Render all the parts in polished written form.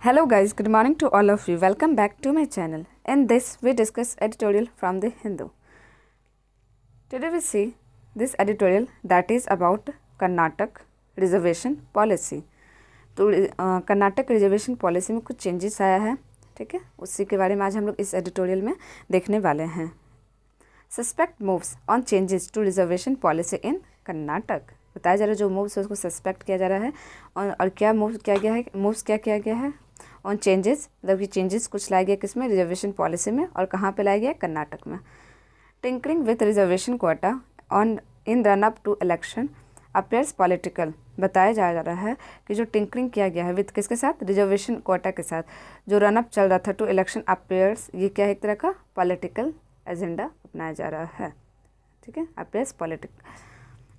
Hello guys, good morning to all of you. Welcome back to my channel. In this we discuss editorial from the Hindu. Today we see this editorial that is about Karnataka reservation policy. तो Karnataka reservation policy में कुछ changes आया है, ठीक है, उसी के बारे में आज हम लोग इस एडिटोरियल में देखने वाले हैं. Suspect moves on changes to reservation policy in Karnataka. बताया जा रहा है जो मूव्स है उसको सस्पेक्ट किया जा रहा है और क्या मूव्स किया गया है, मूव्स क्या किया गया है ऑन चेंजेस, मतलब कि चेंजेस कुछ लाए गए किसमें, रिजर्वेशन पॉलिसी में, और कहाँ पे लाया गया, कर्नाटक में. Tinkering with reservation quota on in run up to election appears political. बताया जा रहा है कि जो टिंकरिंग किया गया है विथ किसके साथ, रिजर्वेशन कोटा के साथ, जो रन अप चल रहा था टू इलेक्शन अपेयर्स, ये क्या है, एक तरह का पॉलिटिकल एजेंडा अपनाया जा रहा है, ठीक है, अपेयर्स पॉलिटिकल.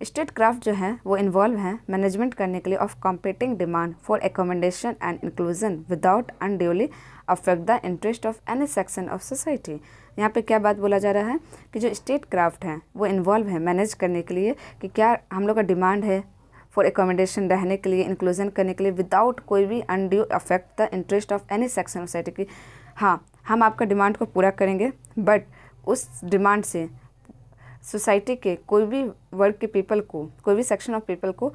स्टेट क्राफ्ट जो है वो इन्वॉल्व है मैनेजमेंट करने के लिए of competing demand for accommodation and inclusion without unduly affect the interest of any section of society. यहाँ पे क्या बात बोला जा रहा है कि जो स्टेट क्राफ्ट है वो इन्वॉल्व है मैनेज करने के लिए कि क्या हम लोग का डिमांड है फॉर एकोमोडेशन, रहने के लिए, इंक्लूजन करने के लिए, विदाउट कोई भी undue affect the interest of any section of society की. हाँ, हम आपका डिमांड को पूरा करेंगे बट उस डिमांड से सोसाइटी के कोई भी वर्ग के पीपल को, कोई भी सेक्शन ऑफ पीपल को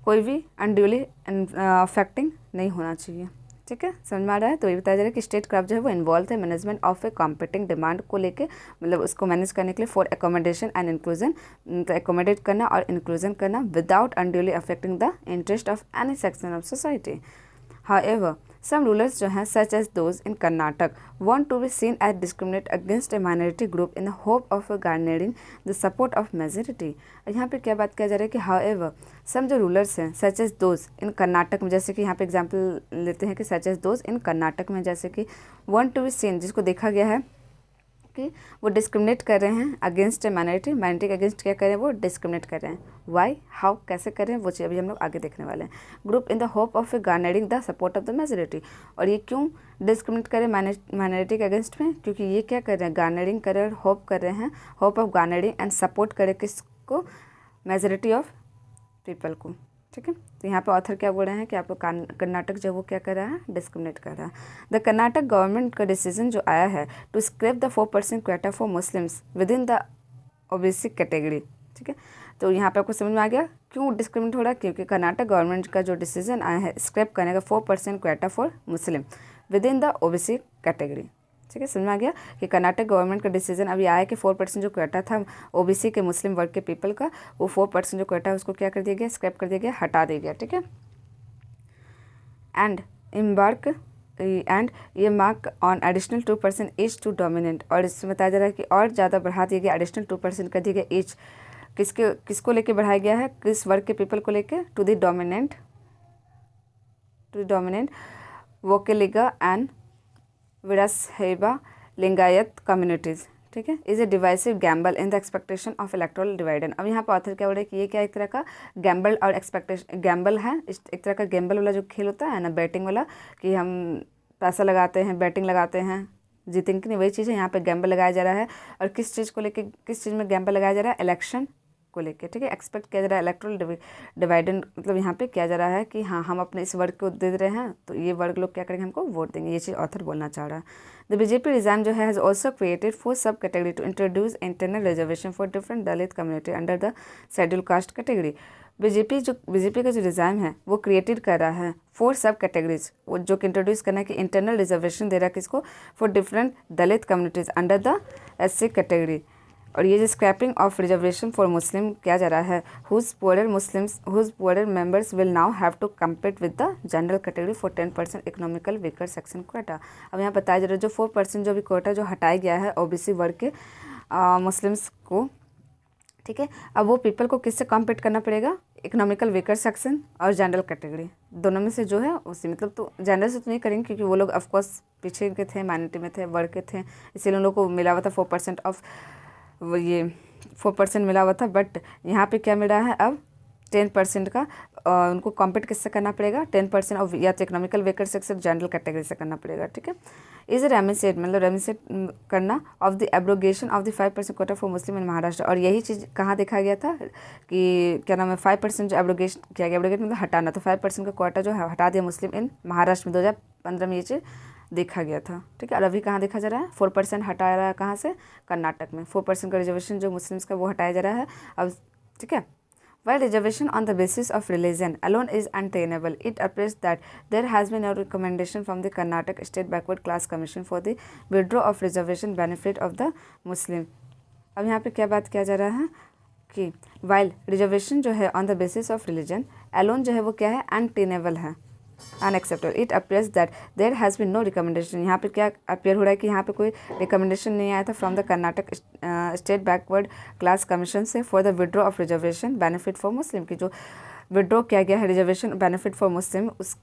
कोई भी अनड्यूली अफेक्टिंग नहीं होना चाहिए, ठीक है, समझ में आ रहा है. तो ये बताया जा रहा है कि स्टेट क्राफ्ट जो है वो इन्वॉल्व है management of A competing demand को लेके, मतलब उसको मैनेज करने के लिए फॉर एकोमोडेशन एंड इंक्लूजन, तो एकोमोडेट करना और इंक्लूजन करना without unduly affecting the interest of any section of society. However, some rulers जो हैं such as those in Karnataka want to be seen as discriminate against a minority group in the hope of garnering the support of majority. यहाँ पे क्या बात किया जा रहा है कि however some जो rulers हैं such as those in Karnataka में, जैसे कि यहाँ पे एग्जाम्पल लेते हैं कि such as those in Karnataka में, जैसे कि want to be seen, जिसको देखा गया है कि वो डिस्क्रिमिनेट कर रहे हैं अगेंस्ट माइनॉरिटी, माइनॉरिटी के अगेंस्ट क्या कर रहे हैं, वो डिस्क्रिमिनेट कर रहे हैं. वाई, हाउ, कैसे कर रहे हैं, वो चीज़ अभी हम लोग आगे देखने वाले हैं. Group in the hope of garnering the support of the majority. और ये क्यों डिस्क्रिमिनेट कर रहे हैं माइनॉरिटी के अगेंस्ट में, क्योंकि ये क्या कर रहे हैं, गार्नरिंग कर रहे हैं, होप कर रहे हैं, hope of garnering and support करे किसको, मेजोरिटी ऑफ पीपल को, ठीक है. तो यहाँ पे ऑथर क्या बोल रहे हैं कि आपको कर्नाटक जो वो क्या कर रहा है, डिस्क्रिमिनेट कर रहा है. द कर्नाटक गवर्नमेंट का डिसीजन जो आया है to scrap the 4% quota for Muslims within the OBC category, ठीक है. तो यहाँ पे आपको समझ में आ गया क्यों डिस्क्रिमिनेट हो रहा है, क्योंकि कर्नाटक गवर्नमेंट का जो डिसीजन आया है स्क्रैप करने का 4% quota for Muslim with in the OBC category, ठीक है. समझ में आ गया कि कर्नाटक गवर्नमेंट का डिसीजन अभी आया कि 4% जो क्वेटा था ओबीसी के मुस्लिम वर्ग के पीपल का, वो 4% जो क्वेटा है उसको क्या कर दिया गया, स्क्रैप कर दिया गया, हटा दिया गया, ठीक है. एंड ये mark on additional 2% each to dominant. और इसमें बताया जा रहा है कि और ज़्यादा बढ़ा दिया गया, एडिशनल 2% कर दिया गया ईच, किसको लेके बढ़ाया गया है, किस वर्ग के पीपल को लेके, to the dominant Vokkaliga and Veerashaiva Lingayat communities, ठीक है. Is a divisive gamble in the expectation of electoral dividend. अब यहाँ पर ऑथर क्या बोल रहे हैं कि ये क्या एक तरह का गैम्बल और एक्सपेक्टेशन, गैम्बल है एक तरह का गैम्बल वाला जो खेल होता है ना, बैटिंग वाला, कि हम पैसा लगाते हैं, बैटिंग लगाते हैं, जीतेंगे कि नहीं, वही चीज़ है. यहाँ पे गैम्बल लगाया जा रहा है. और किस चीज़ को लेके, किस चीज़ में गैम्बल लगाया जा रहा है, इलेक्शन को लेके, ठीक है. एक्सपेक्ट किया जा रहा है इलेक्ट्रल डिवाइडेंड, मतलब यहाँ पे किया जा रहा है कि हाँ हम अपने इस वर्ग को दे रहे हैं तो ये वर्ग लोग क्या करेंगे, हमको वोट देंगे. ये चीज़ ऑथर बोलना चाह रहा है. द बीजेपी डिज़ाइन जो है हैज़ ऑल्सो क्रिएटेड 4 सब category to introduce internal reservation for different Dalit community under the schedule caste category. BJP का जो डिज़ाइन है वो क्रिएटेड कर रहा है 4 सब कैटेगरीज, वो जो कि इंट्रोड्यूस करना है कि इंटरनल रिजर्वेशन दे रहा है किसको, for different Dalit communities under the SC category. और ये जो scrapping of reservation for Muslim किया जा रहा है, whose poorer members will now have to compete with the general category for 10% economical weaker section quota. अब यहाँ बताया जा रहा है जो 4% जो भी कोटा जो हटाया गया है ओबीसी वर्ग के मुस्लिम्स को, ठीक है, अब वो पीपल को किससे कम्पीट करना पड़ेगा, इकोनॉमिकल वीकर सेक्शन और जनरल कैटेगरी, दोनों में से जो है उसी, मतलब तो जनरल से तो नहीं करेंगे क्योंकि वो लोग ऑफकोर्स पीछे के थे, माइनॉरिटी में थे, वर्ग के थे, इसीलिए उन लोगों को मिला हुआ था 4% ऑफ, वो ये 4% मिला हुआ था. बट यहाँ पे क्या मिल रहा है अब 10% का उनको कॉम्पीट किससे करना पड़ेगा, 10% ऑफ या तो economical waker section general category से करना पड़ेगा, ठीक है। इज रेमिसेट मतलब रेमिसेट करना of the abrogation of the 5% quota for Muslim in Maharashtra. और यही चीज़ कहाँ देखा गया था कि क्या नाम है, 5% जो एब्रोगेशन किया गया, एब्रोगेट मतलब हटाना, तो 5% का कोटा जो है हटा दिया मुस्लिम इन महाराष्ट्र में 2015 में ये चीज़ देखा गया था, ठीक है। और अभी कहाँ देखा जा रहा है, 4% हटाया रहा है, कहाँ से, कर्नाटक में 4% का रिजर्वेशन जो मुस्लिम्स का वो हटाया जा रहा है अब, ठीक है। While reservation on the basis of religion alone is untenable, it appears that there has been a recommendation from the Karnataka State Backward Class Commission for the withdrawal of reservation benefit of the Muslim। अब यहाँ पे क्या बात किया जा रहा है कि while reservation जो है on the basis of religion alone जो है वो क्या है, untenable है, unacceptable. It appears that there has been no recommendation, यहाँ पे क्या अपियर हो रहा है कि यहाँ पे कोई रिकमेंडेशन नहीं आया था from the Karnataka state backward class commission से for the withdraw of reservation benefit for Muslim, की जो विड्रॉ किया गया है रिजर्वेशन बेनिफिट फॉर मुस्लिम उस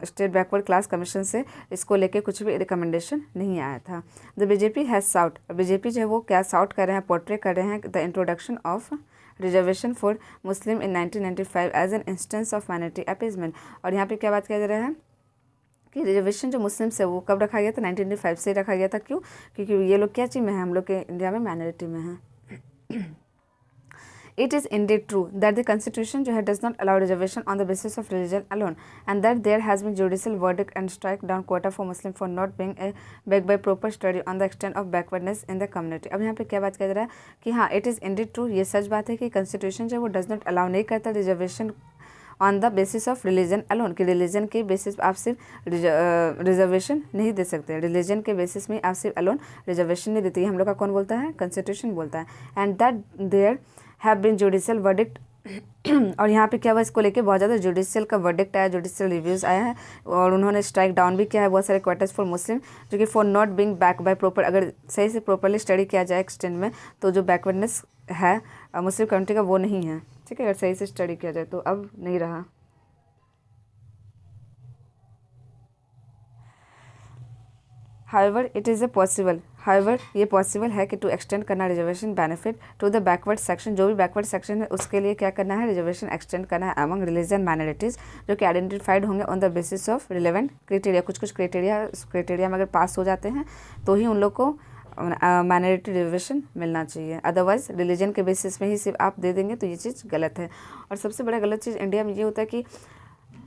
स्टेट बैकवर्ड क्लास कमीशन से, इसको लेके कुछ भी रिकमेंडेशन नहीं आया था। The BJP has sought, BJP जो है वो क्या साउट कर रहे हैं, पोर्ट्रे कर रहे हैं the introduction of reservation for Muslim in 1995 as an instance of minority appeasement. और यहाँ पे क्या बात किया जा रहा है कि रिजर्वेशन जो मुस्लिम्स है वो कब रखा गया था, 1995 से रखा गया था। क्यों, क्योंकि ये लोग क्या चीज़ में है, हम लोग के इंडिया में माइनॉरिटी में है। It is indeed true that the Constitution जो है does not allow reservation on the basis of religion alone, and that there has been judicial verdict and strike down quota for Muslim for not being backed by proper study on the extent of backwardness in the community। अब यहाँ पे क्या बात किया जा रहा है कि हाँ, it is indeed true, ये सच बात है कि Constitution जो है वो does not allow नहीं करता reservation on the basis of religion alone, कि रिलीजन के बेसिस पर आप सिर्फ रिजर्वेशन नहीं दे सकते, रिलीजन के बेसिस में आप सिर्फ अलोन रिजर्वेशन नहीं देते। हम लोग का कौन बोलता है, कॉन्स्टिट्यूशन बोलता है। And that there have been judicial verdict, और यहाँ पे क्या हुआ, इसको लेके बहुत ज़्यादा जुडिशियल का वर्डिक्ट आया, जुडिशियल रिव्यूज़ आया है, और उन्होंने स्ट्राइक डाउन भी किया है बहुत सारे क्वार्टर्स फॉर मुस्लिम, जो कि for not being back by proper, अगर सही से प्रॉपरली स्टडी किया जाए एक्सटेंड में, तो जो बैकवर्डनेस है मुस्लिम कम्युनिटी का वो नहीं है, ठीक है, अगर सही से स्टडी किया जाए तो अब नहीं रहा। However, it is a possible, however ये पॉसिबल है कि टू एक्सटेंड करना reservation benefit to the backward section, जो भी बैकवर्ड सेक्शन है उसके लिए क्या करना है, रिजर्वेशन एक्सटेंड करना है अमंग रिलीजन माइनॉरिटीज़ जो कि आइडेंटिफाइड होंगे on the basis of relevant criteria. कुछ क्राइटेरिया में अगर पास हो जाते हैं तो ही उन लोग को माइनॉरिटी रिजर्वेशन मिलना चाहिए, अदरवाइज रिलीजन के बेसिस में ही सिर्फ आप दे देंगे तो ये चीज़ गलत है। और सबसे बड़ा गलत चीज़ इंडिया में ये होता है कि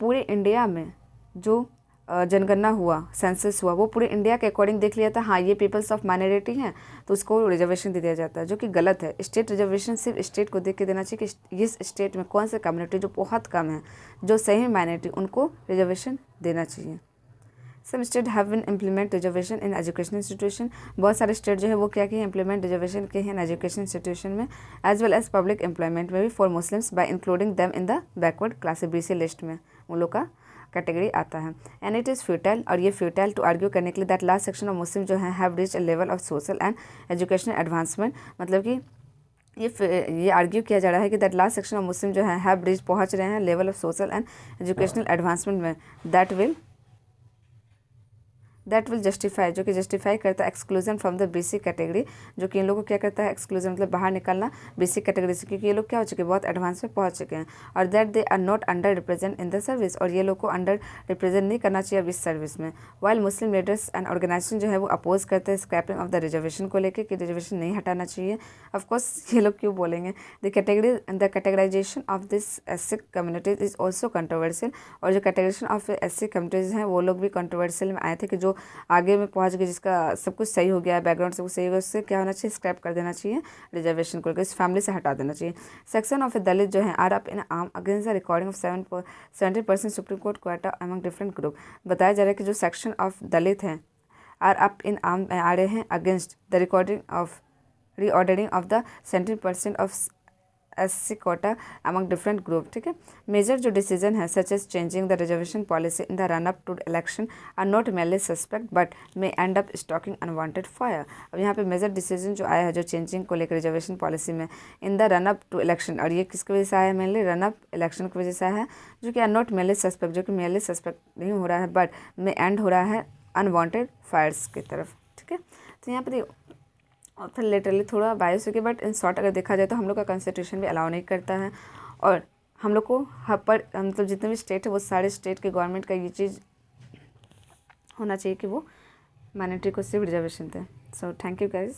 पूरे इंडिया में जो जनगणना हुआ, सेंसस हुआ, वो पूरे इंडिया के अकॉर्डिंग देख लिया था, हाँ ये पीपल्स ऑफ माइनॉरिटी हैं तो उसको रिजर्वेशन दे दिया जाता है, जो कि गलत है। स्टेट रिजर्वेशन सिर्फ स्टेट को देख के देना चाहिए कि इस स्टेट में कौन से कम्युनिटी जो बहुत कम है, जो सही में माइनॉरिटी, उनको रिजर्वेशन देना चाहिए। Some state have been implement reservation in education institution, बहुत सारे स्टेट जो है वो क्या किए, इंप्लीमेंट रिजर्वेशन के हैं एजुकेशन इंस्टीट्यूशन में, as well as public employment में भी for Muslims by including them in the backward class, BC list में उन लोग का कैटेगरी आता है। एंड इट इज़ फ्यूटाइल, और ये फ्यूटाइल टू आर्ग्यू करने के लिए that last section of Muslim जो है have reach a level of social and educational advancement, मतलब कि ये आर्ग्यू किया जा रहा है कि that last section of Muslim जो है हैव रीच पहुंच रहे हैं level of social and educational advancement में, दैट विल जस्टिफाई, जो कि जस्टिफाई करता है exclusion from the BC category, जो कि इन लोगों को क्या करता है, एक्सक्लूजन मतलब बाहर निकलना BC कैटेगरी से, क्योंकि ये लोग क्या हो चुके हैं, बहुत एडवांस में पहुंच चुके हैं। और that they are not under represent in the service, और ये लोग को अंडर रिप्रेजेंट नहीं करना चाहिए अब इस सर्विस में। While Muslim leaders and organisation जो है वो अपोज करते हैं स्क्रैपिंग ऑफ द रिजर्वेशन को लेकर कि रिजर्वेशन नहीं हटाना चाहिए। ऑफकोर्स ये लोग क्यों बोलेंगे, the categorisation of this SC communities is also controversial, और जो कैटेगराइजेशन ऑफ SC कम्युनिटीज हैं वो लोग भी कंट्रोवर्शियल में आए थे कि जो आगे में पहुंच गए, जिसका सब कुछ सही हो गया है, बैकग्राउंड सब कुछ सही हो गया, उससे क्या होना चाहिए, स्क्रैप कर देना चाहिए रिजर्वेशन को, इस फैमिली से हटा देना चाहिए। सेक्शन ऑफ दलित जो है are up in arm against the recording of 70% supreme court quota among different group. बताया जा रहा है कि जो सेक्शन ऑफ दलित हैं आर अप इन आर्म आ रहे हैं against the reordering of the 70% of SC quota among different group, ठीक है। मेजर जो डिसीजन है such as changing the reservation policy in the run up to election are not mainly suspect but may end up stoking unwanted fire. अब यहाँ पे major decision जो आया है जो चेंजिंग को लेकर रिजर्वेशन पॉलिसी में in the run up to election, और ये किसकी वजह से आया है, मेनली रन अप इलेक्शन की वजह से आया है, जो कि आर नॉट मेनली सस्पेक्ट, जो कि मेनली सस्पेक्ट नहीं हो रहा है बट मे एंड हो रहा है अनवांटेड फायर्स की तरफ, ठीक है। तो यहाँ पर ऑथर लिटरली थोड़ा बायस हो गया, बट इन शॉर्ट अगर देखा जाए तो हम लोग का कॉन्स्टिट्यूशन भी अलाउ नहीं करता है, और हम लोग को मतलब जितने भी स्टेट है वो सारे स्टेट के गवर्नमेंट का ये चीज़ होना चाहिए कि वो माइनॉरिटी को सिर्फ रिजर्वेशन दें। So thank you guys.